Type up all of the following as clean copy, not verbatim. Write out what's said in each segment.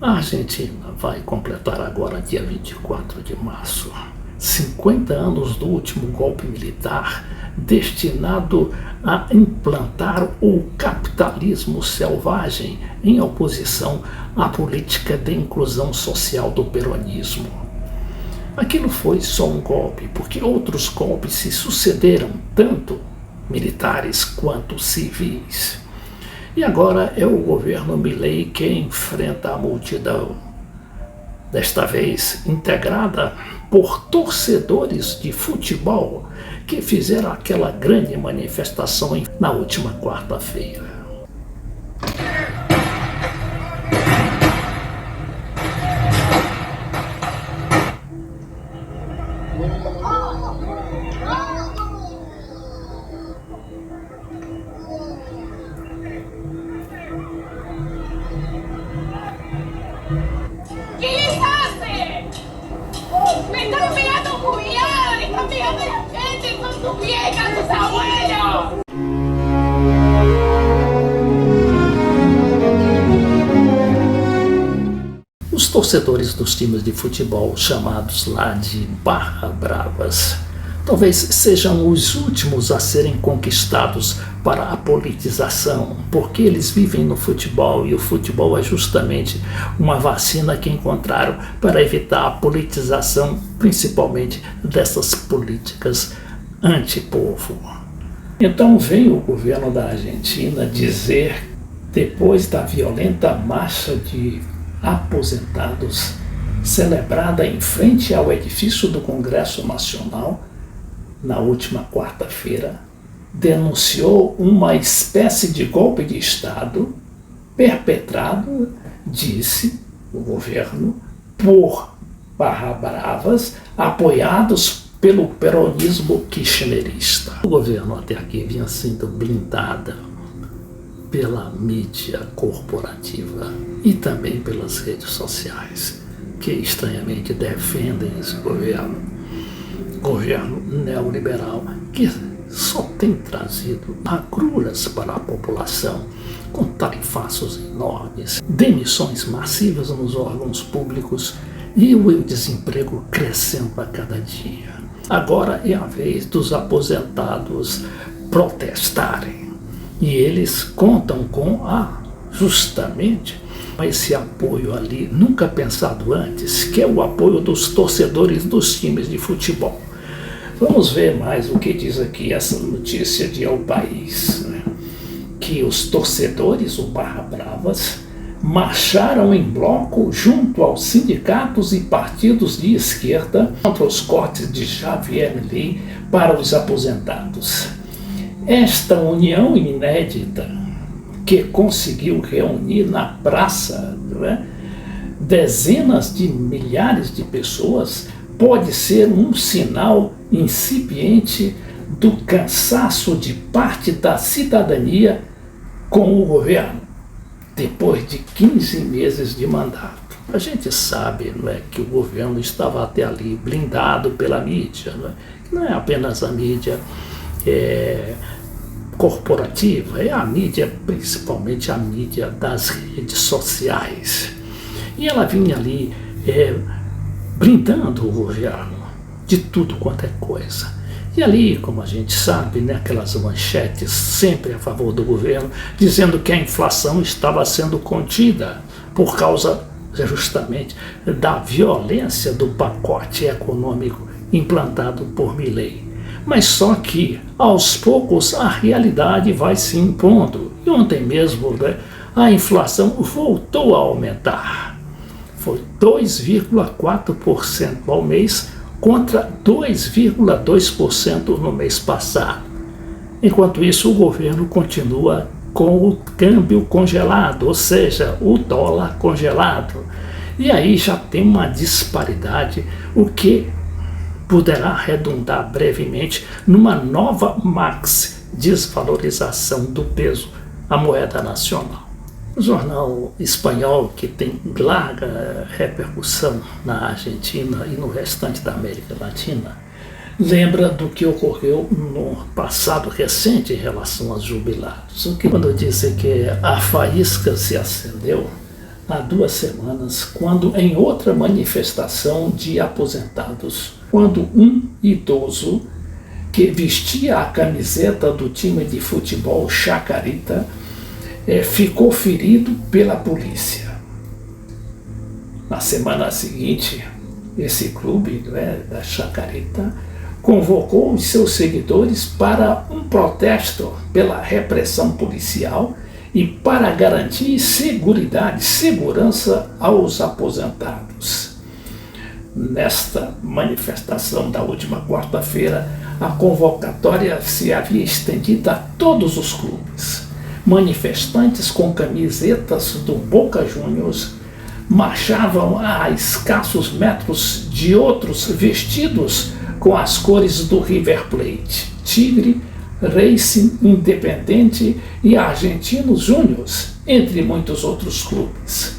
A Argentina vai completar agora, dia 24 de março, 50 anos do último golpe militar destinado a implantar o capitalismo selvagem em oposição à política de inclusão social do peronismo. Aquilo foi só um golpe, porque outros golpes se sucederam, tanto militares quanto civis. E agora é o governo Milei que enfrenta a multidão, desta vez integrada por torcedores de futebol que fizeram aquela grande manifestação na última quarta-feira. ¿Qué les hace? ¡Me están pegando puñaladas! ¡Le están pegando a la gente! ¡Son sus viejas, sus abuelos! Os torcedores dos times de futebol chamados lá de Barra Bravas talvez sejam os últimos a serem conquistados para a politização, porque eles vivem no futebol e o futebol é justamente uma vacina que encontraram para evitar a politização, principalmente dessas políticas antipovo. Então vem o governo da Argentina dizer, depois da violenta marcha de aposentados celebrada em frente ao edifício do Congresso Nacional, na última quarta-feira, denunciou uma espécie de golpe de Estado perpetrado, disse o governo, por Barra Bravas, apoiados pelo peronismo kirchnerista. O governo até aqui vinha sendo blindado pela mídia corporativa e também pelas redes sociais, que estranhamente defendem esse governo neoliberal, que só tem trazido agruras para a população, com tarifaços enormes, demissões massivas nos órgãos públicos e o desemprego crescendo a cada dia. Agora é a vez dos aposentados protestarem, e eles contam com justamente esse apoio ali, nunca pensado antes, que é o apoio dos torcedores dos times de futebol. Vamos ver mais o que diz aqui essa notícia de El País, né? Que os torcedores, o Barra Bravas, marcharam em bloco junto aos sindicatos e partidos de esquerda contra os cortes de Javier Milei para os aposentados. Esta união inédita, que conseguiu reunir na praça, né, dezenas de milhares de pessoas, pode ser um sinal incipiente do cansaço de parte da cidadania com o governo, depois de 15 meses de mandato. A gente sabe, não é, que o governo estava até ali blindado pela mídia, não é? Que não é apenas a mídia corporativa, é a mídia, principalmente a mídia das redes sociais. E ela vinha ali blindando o governo de tudo quanto é coisa. E ali, como a gente sabe, né, aquelas manchetes sempre a favor do governo, dizendo que a inflação estava sendo contida por causa justamente da violência do pacote econômico implantado por Milei. Mas só que, aos poucos, a realidade vai se impondo. E ontem mesmo, né, a inflação voltou a aumentar. Foi 2,4% ao mês contra 2,2% no mês passado. Enquanto isso, o governo continua com o câmbio congelado, ou seja, o dólar congelado. E aí já tem uma disparidade, o que poderá redundar brevemente numa nova desvalorização do peso, a moeda nacional. O jornal espanhol, que tem larga repercussão na Argentina e no restante da América Latina, lembra do que ocorreu no passado recente em relação aos jubilados. O que quando disse que a faísca se acendeu, há 2 semanas, quando em outra manifestação de aposentados, quando um idoso que vestia a camiseta do time de futebol Chacarita ficou ferido pela polícia. Na semana seguinte, esse clube da Chacarita convocou os seus seguidores para um protesto pela repressão policial e para garantir segurança aos aposentados. Nesta manifestação da última quarta-feira, a convocatória se havia estendido a todos os clubes. Manifestantes com camisetas do Boca Juniors marchavam a escassos metros de outros vestidos com as cores do River Plate, Tigre, Racing, Independente e Argentinos Júniors, entre muitos outros clubes.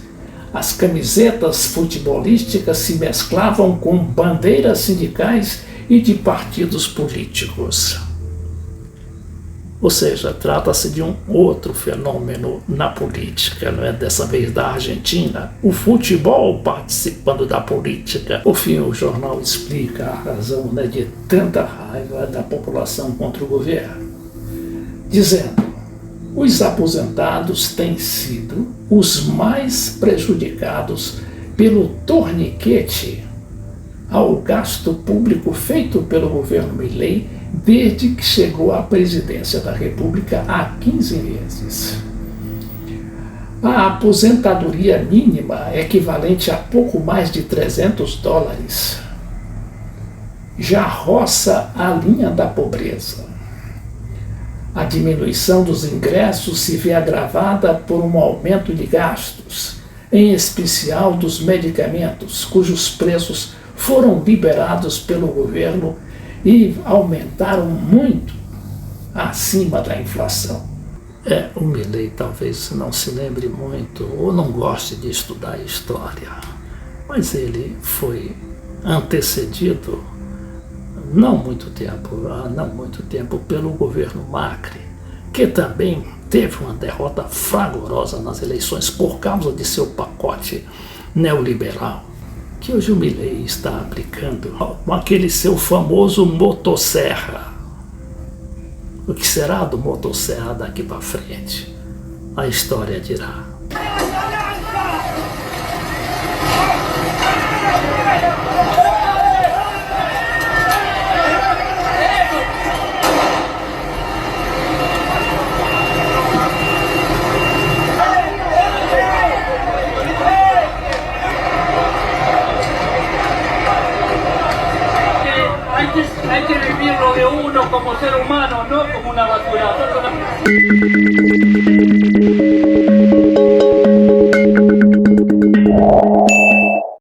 As camisetas futebolísticas se mesclavam com bandeiras sindicais e de partidos políticos. Ou seja, trata-se de um outro fenômeno na política, não é? Dessa vez da Argentina, o futebol participando da política. Por fim, o jornal explica a razão, né, de tanta raiva da população contra o governo, dizendo: os aposentados têm sido os mais prejudicados pelo torniquete ao gasto público feito pelo governo Milei desde que chegou à presidência da República há 15 meses. A aposentadoria mínima, equivalente a pouco mais de $300, já roça a linha da pobreza. A diminuição dos ingressos se vê agravada por um aumento de gastos, em especial dos medicamentos, cujos preços foram liberados pelo governo e aumentaram muito acima da inflação. O Milei talvez não se lembre muito ou não goste de estudar história, mas ele foi antecedido há não muito tempo pelo governo Macri, que também teve uma derrota fragorosa nas eleições por causa de seu pacote neoliberal, que hoje o Milei está aplicando com aquele seu famoso motosserra. O que será do motosserra daqui para frente? A história dirá. Hay que vivirlo de uno como ser humano, no como una basura.